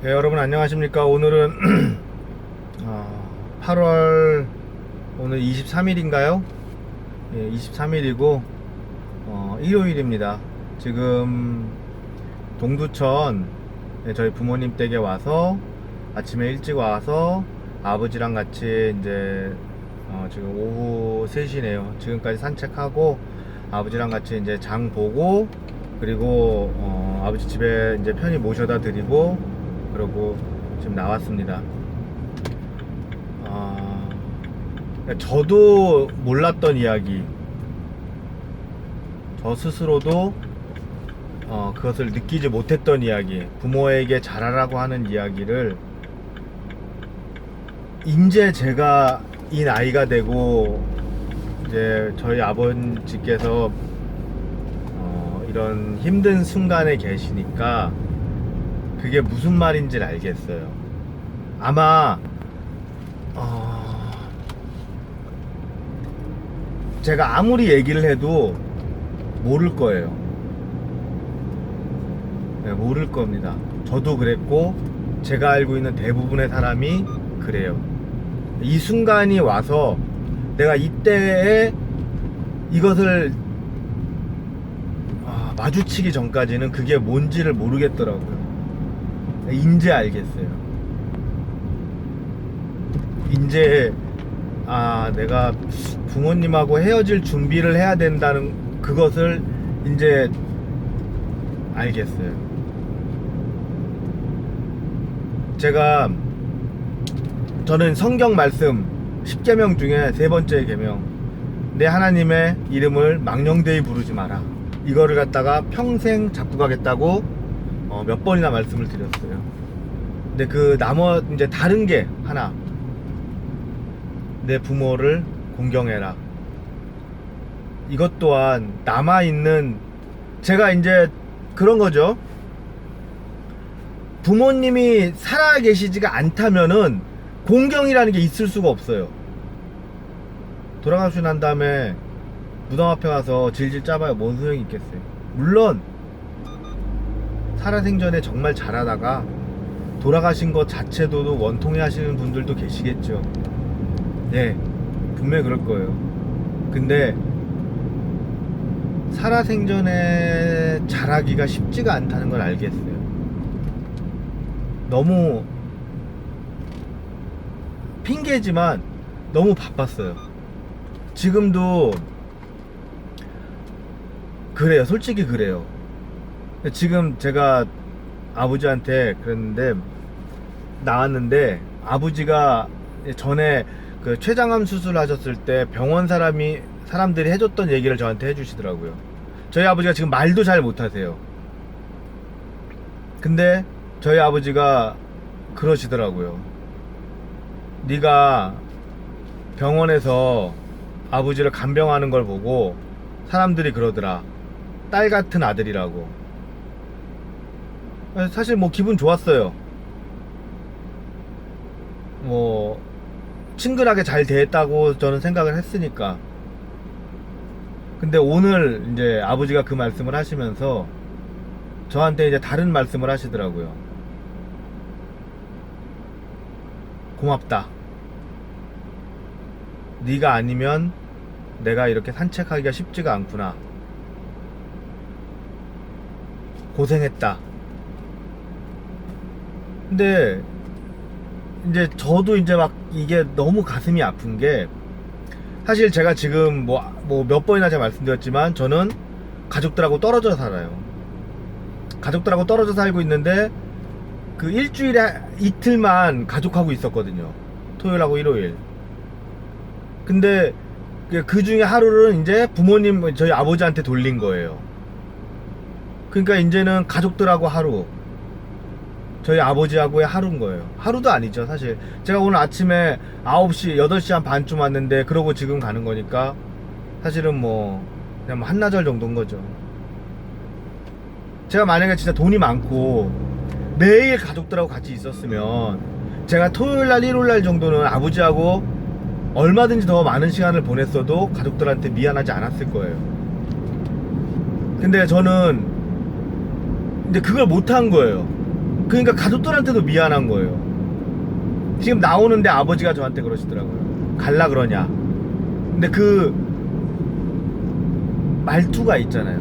네, 여러분 안녕하십니까. 오늘은 8월 오늘 23일인가요? 예, 23일이고 일요일입니다. 지금 동두천 저희 부모님 댁에 와서 아침에 일찍 와서 아버지랑 같이 이제 지금 오후 3시네요. 지금까지 산책하고 아버지랑 같이 이제 장 보고 그리고 아버지 집에 이제 편히 모셔다 드리고 그러고 지금 나왔습니다. 저도 몰랐던 이야기, 저 스스로도 그것을 느끼지 못했던 이야기, 부모에게 잘하라고 하는 이야기를 이제 제가 이 나이가 되고 이제 저희 아버지께서 이런 힘든 순간에 계시니까 그게 무슨 말인지를 알겠어요. 아마 제가 아무리 얘기를 해도 모를 거예요. 네, 모를 겁니다. 저도 그랬고 제가 알고 있는 대부분의 사람이 그래요. 이 순간이 와서 내가 이때에 이것을 마주치기 전까지는 그게 뭔지를 모르겠더라고요. 인제 알겠어요. 인제 내가 부모님하고 헤어질 준비를 해야 된다는 그것을 이제 알겠어요. 저는 성경 말씀 10계명 중에 세 번째 계명, 내 하나님의 이름을 망령되이 부르지 마라, 이거를 갖다가 평생 잡고 가겠다고 몇 번이나 말씀을 드렸어요. 근데 이제 다른 게 하나, 내 부모를 공경해라. 이것 또한 남아있는, 제가 이제 그런 거죠. 부모님이 살아계시지가 않다면은 공경이라는 게 있을 수가 없어요. 돌아가시고 난 다음에 무덤 앞에 가서 질질 짜봐야 뭔 소용이 있겠어요. 물론 살아생전에 정말 잘하다가 돌아가신 것 자체도 원통해 하시는 분들도 계시겠죠. 네, 분명히 그럴 거예요. 근데 살아생전에 잘하기가 쉽지가 않다는 걸 알겠어요. 너무 핑계지만 너무 바빴어요. 지금도 그래요. 솔직히 그래요. 지금 제가 아버지한테 그랬는데, 나왔는데 아버지가 전에 그 췌장암 수술하셨을 때 병원 사람들이 해줬던 얘기를 저한테 해주시더라고요. 저희 아버지가 지금 말도 잘 못하세요. 근데 저희 아버지가 그러시더라고요. 네가 병원에서 아버지를 간병하는 걸 보고 사람들이 그러더라, 딸 같은 아들이라고. 사실 뭐 기분 좋았어요. 뭐 친근하게 잘 대했다고 저는 생각을 했으니까. 근데 오늘 이제 아버지가 그 말씀을 하시면서 저한테 이제 다른 말씀을 하시더라고요. 고맙다. 네가 아니면 내가 이렇게 산책하기가 쉽지가 않구나. 고생했다. 근데 이제 저도 이제 막 이게 너무 가슴이 아픈 게, 사실 제가 지금 뭐 몇 번이나 제가 말씀드렸지만 저는 가족들하고 떨어져 살아요. 가족들하고 떨어져 살고 있는데 그 일주일에 이틀만 가족하고 있었거든요. 토요일하고 일요일. 근데 그 중에 하루는 이제 부모님, 저희 아버지한테 돌린 거예요. 그러니까 이제는 가족들하고 하루, 저희 아버지하고의 하루인 거예요. 하루도 아니죠 사실. 제가 오늘 아침에 9시 8시 한 반쯤 왔는데 그러고 지금 가는 거니까 사실은 뭐 그냥 뭐 한나절 정도인 거죠. 제가 만약에 진짜 돈이 많고 매일 가족들하고 같이 있었으면 제가 토요일날 일요일날 정도는 아버지하고 얼마든지 더 많은 시간을 보냈어도 가족들한테 미안하지 않았을 거예요. 근데 저는 이제 그걸 못한 거예요. 그러니까 가족들한테도 미안한 거예요. 지금 나오는데 아버지가 저한테 그러시더라고요. 갈라 그러냐. 근데 그 말투가 있잖아요.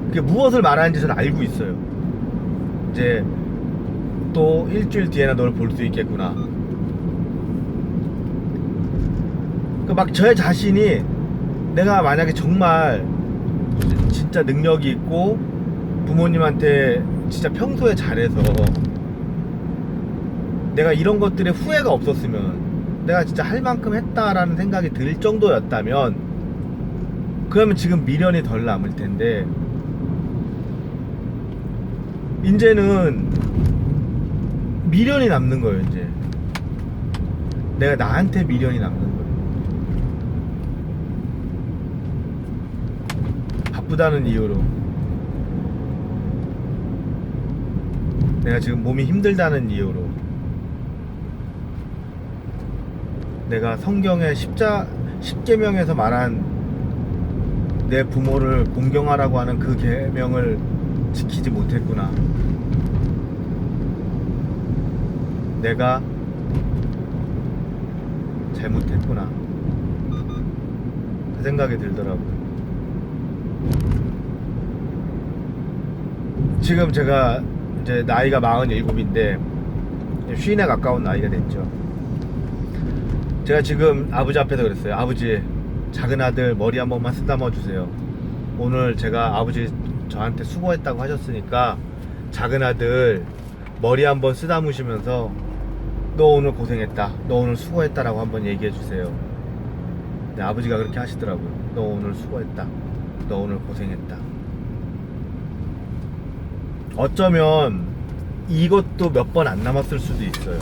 그게 무엇을 말하는지 저는 알고 있어요. 이제 또 일주일 뒤에나 널 볼 수 있겠구나. 막 저의 자신이 내가 만약에 정말 진짜 능력이 있고 부모님한테 진짜 평소에 잘해서 내가 이런 것들에 후회가 없었으면, 내가 진짜 할 만큼 했다라는 생각이 들 정도였다면, 그러면 지금 미련이 덜 남을 텐데, 이제는 미련이 남는 거예요. 이제 내가 나한테 미련이 남는 거예요. 바쁘다는 이유로, 내가 지금 몸이 힘들다는 이유로, 내가 성경의 10계명에서 말한 내 부모를 공경하라고 하는 그 계명을 지키지 못했구나. 내가 잘못했구나. 그 생각이 들더라고요. 지금 제가 이제 나이가 47인데 50에 가까운 나이가 됐죠. 제가 지금 아버지 앞에서 그랬어요. 아버지, 작은 아들 머리 한 번만 쓰다듬어 주세요. 오늘 제가 아버지 저한테 수고했다고 하셨으니까 작은 아들 머리 한번 쓰다무시면서 너 오늘 고생했다, 너 오늘 수고했다라고 한번 얘기해 주세요. 네, 아버지가 그렇게 하시더라고요. 너 오늘 수고했다, 너 오늘 고생했다. 어쩌면 이것도 몇 번 안 남았을 수도 있어요.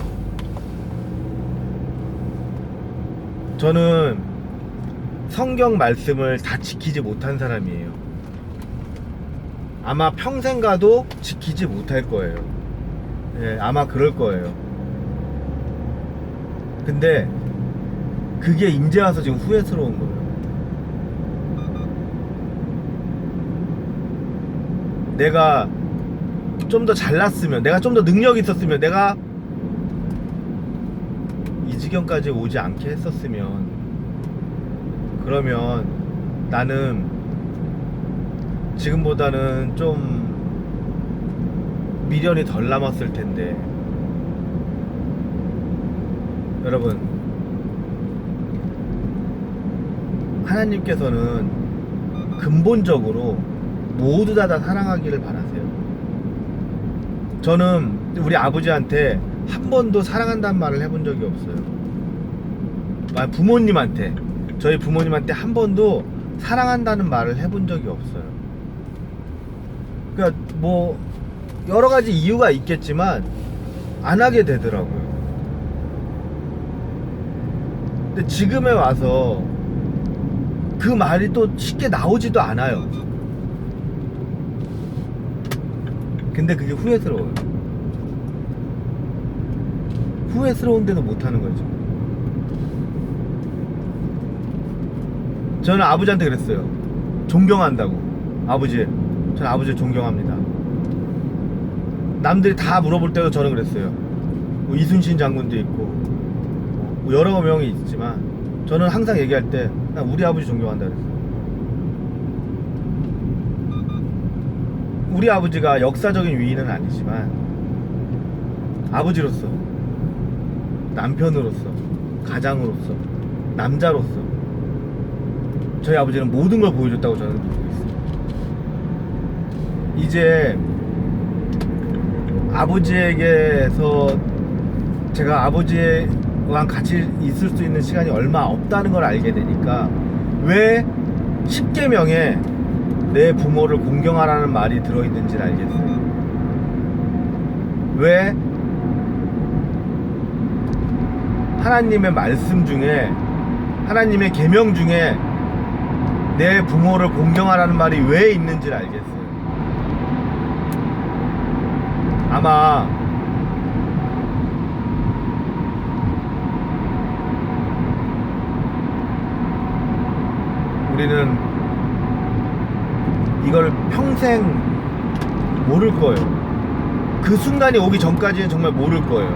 저는 성경 말씀을 다 지키지 못한 사람이에요. 아마 평생 가도 지키지 못할 거예요. 예, 아마 그럴 거예요. 근데 그게 이제 와서 지금 후회스러운 거예요. 내가 좀 더 잘났으면, 내가 좀 더 능력이 있었으면, 내가 이 지경까지 오지 않게 했었으면, 그러면 나는 지금보다는 좀 미련이 덜 남았을 텐데. 여러분, 하나님께서는 근본적으로 모두 다 사랑하기를 바라세요. 저는 우리 아버지한테 한 번도 사랑한다는 말을 해본 적이 없어요. 부모님한테, 저희 부모님한테 한 번도 사랑한다는 말을 해본 적이 없어요. 그러니까 뭐 여러 가지 이유가 있겠지만 안 하게 되더라고요. 근데 지금에 와서 그 말이 또 쉽게 나오지도 않아요. 근데 그게 후회스러워요. 후회스러운데도 못하는 거죠. 저는 아버지한테 그랬어요. 존경한다고. 아버지, 저는 아버지를 존경합니다. 남들이 다 물어볼 때도 저는 그랬어요. 뭐 이순신 장군도 있고 뭐 여러 명이 있지만 저는 항상 얘기할 때 난 우리 아버지 존경한다 그랬어요. 우리 아버지가 역사적인 위인은 아니지만 아버지로서, 남편으로서, 가장으로서, 남자로서 저희 아버지는 모든 걸 보여줬다고 저는 믿고 있어요. 이제 아버지에게서 제가 아버지와 같이 있을 수 있는 시간이 얼마 없다는 걸 알게 되니까 왜 10계명에 내 부모를 공경하라는 말이 들어있는지를 알겠어요. 왜 하나님의 말씀 중에, 하나님의 계명 중에 내 부모를 공경하라는 말이 왜 있는지를 알겠어요. 아마 우리는 이걸 평생 모를 거예요. 그 순간이 오기 전까지는 정말 모를 거예요.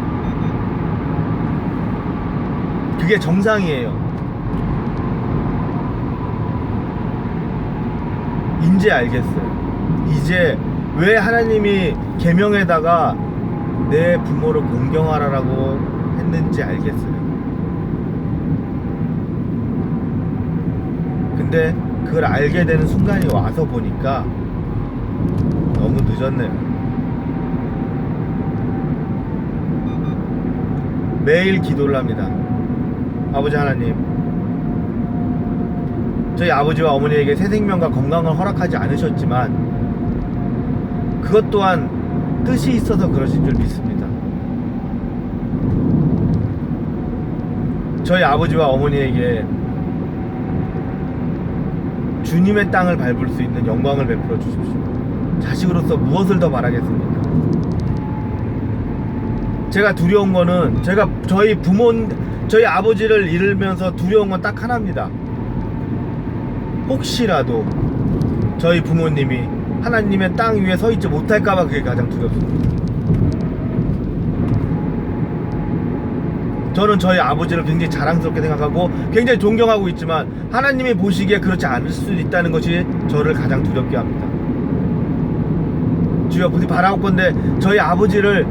그게 정상이에요. 이제 알겠어요. 이제 왜 하나님이 계명에다가 내 부모를 공경하라라고 했는지 알겠어요. 근데 그걸 알게 되는 순간이 와서 보니까 너무 늦었네요. 매일 기도를 합니다. 아버지 하나님, 저희 아버지와 어머니에게 새 생명과 건강을 허락하지 않으셨지만 그것 또한 뜻이 있어서 그러신 줄 믿습니다. 저희 아버지와 어머니에게 주님의 땅을 밟을 수 있는 영광을 베풀어 주십시오. 자식으로서 무엇을 더 바라겠습니까? 제가 두려운 거는 저희 아버지를 잃으면서 두려운 건 딱 하나입니다. 혹시라도 저희 부모님이 하나님의 땅 위에 서 있지 못할까봐 그게 가장 두렵습니다. 저는 저희 아버지를 굉장히 자랑스럽게 생각하고 굉장히 존경하고 있지만 하나님이 보시기에 그렇지 않을 수 있다는 것이 저를 가장 두렵게 합니다. 주여 부디 바라옵건대 저희 아버지를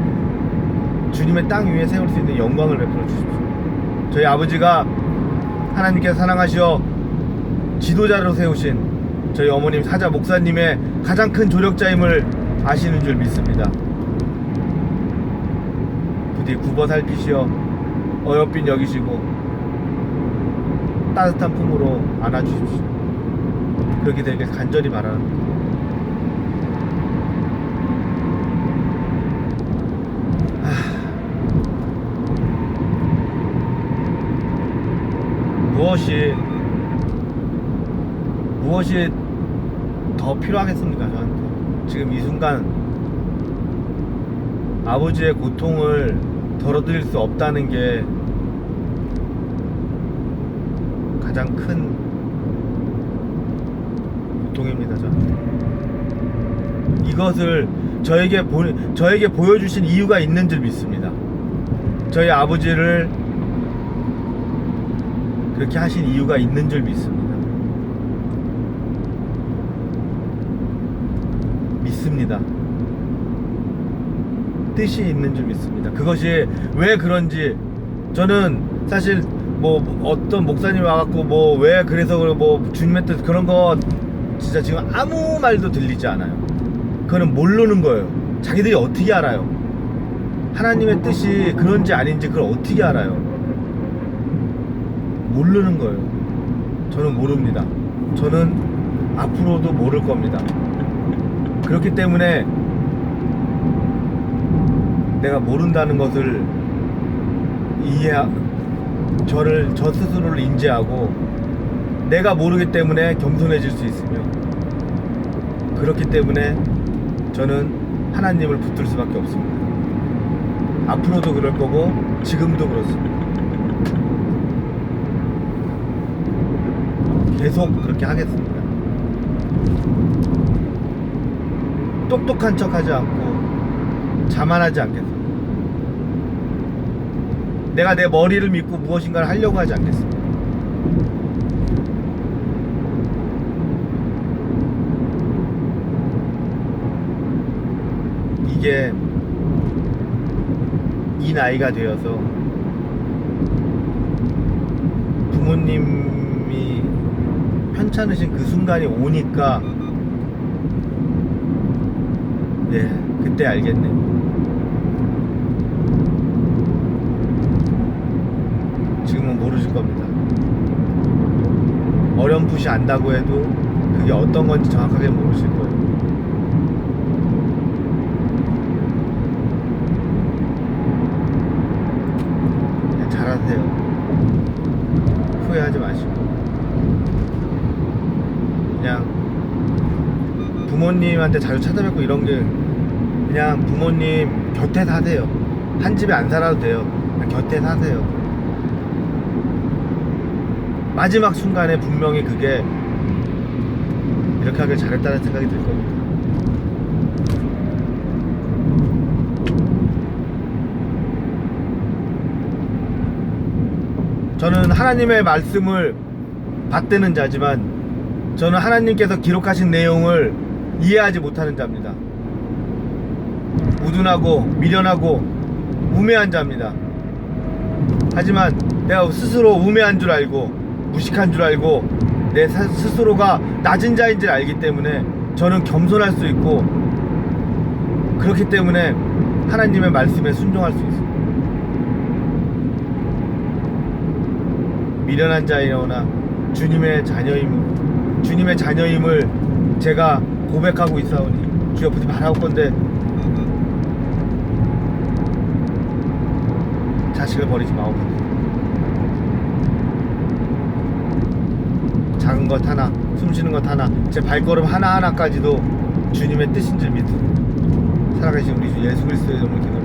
주님의 땅 위에 세울 수 있는 영광을 베풀어 주십시오. 저희 아버지가 하나님께서 사랑하시어 지도자로 세우신 저희 어머님 사자 목사님의 가장 큰 조력자임을 아시는 줄 믿습니다. 부디 굽어 살피시어 어여빈 여기시고 따뜻한 품으로 안아주십시오. 그렇게 되길 간절히 바랍니다. 무엇이 더 필요하겠습니까? 저한테 지금 이 순간 아버지의 고통을 덜어드릴 수 없다는 게 가장 큰 고통입니다. 저한테 이것을 저에게 보여주신 이유가 있는 줄 믿습니다. 저희 아버지를 그렇게 하신 이유가 있는 줄 믿습니다. 뜻이 있는 줄 믿습니다. 그것이 왜 그런지 저는 사실 뭐 어떤 목사님 와갖고 뭐 왜 그래서 뭐 주님의 뜻 그런 거 진짜 지금 아무 말도 들리지 않아요. 그거는 모르는 거예요. 자기들이 어떻게 알아요? 하나님의 뜻이 그런지 아닌지 그걸 어떻게 알아요? 모르는 거예요. 저는 모릅니다. 저는 앞으로도 모를 겁니다. 그렇기 때문에 내가 모른다는 것을 저 스스로를 인지하고 내가 모르기 때문에 겸손해질 수 있으며 그렇기 때문에 저는 하나님을 붙들 수밖에 없습니다. 앞으로도 그럴 거고 지금도 그렇습니다. 계속 그렇게 하겠습니다. 똑똑한 척 하지 않고 자만하지 않겠습니다. 내가 내 머리를 믿고 무엇인가를 하려고 하지 않겠습니다. 이게 이 나이가 되어서 부모님이 편찮으신 그 순간이 오니까 그때 알겠네. 지금은 모르실 겁니다. 어렴풋이 안다고 해도 그게 어떤 건지 정확하게 모르실 거예요. 그냥 잘하세요. 후회하지 마시고 그냥 부모님한테 자주 찾아뵙고 이런 게 그냥 부모님 곁에 사세요. 한 집에 안 살아도 돼요. 그냥 곁에 사세요. 마지막 순간에 분명히 그게 이렇게 하길 잘했다는 생각이 들 겁니다. 저는 하나님의 말씀을 받드는 자지만 저는 하나님께서 기록하신 내용을 이해하지 못하는 자입니다. 우둔하고 미련하고 우매한 자입니다. 하지만 내가 스스로 우매한 줄 알고 무식한 줄 알고 내 스스로가 낮은 자인 줄 알기 때문에 저는 겸손할 수 있고 그렇기 때문에 하나님의 말씀에 순종할 수 있습니다. 미련한 자이오나 주님의 자녀임을 제가 고백하고 있사오니 주여 부디 바라옵건대 자식을 버리지 마옵소서. 작은 것 하나, 숨쉬는 것 하나, 제 발걸음 하나하나까지도 주님의 뜻인 줄 믿고 살아가신 우리 주 예수 그리스도의 이름으로 기도합니다.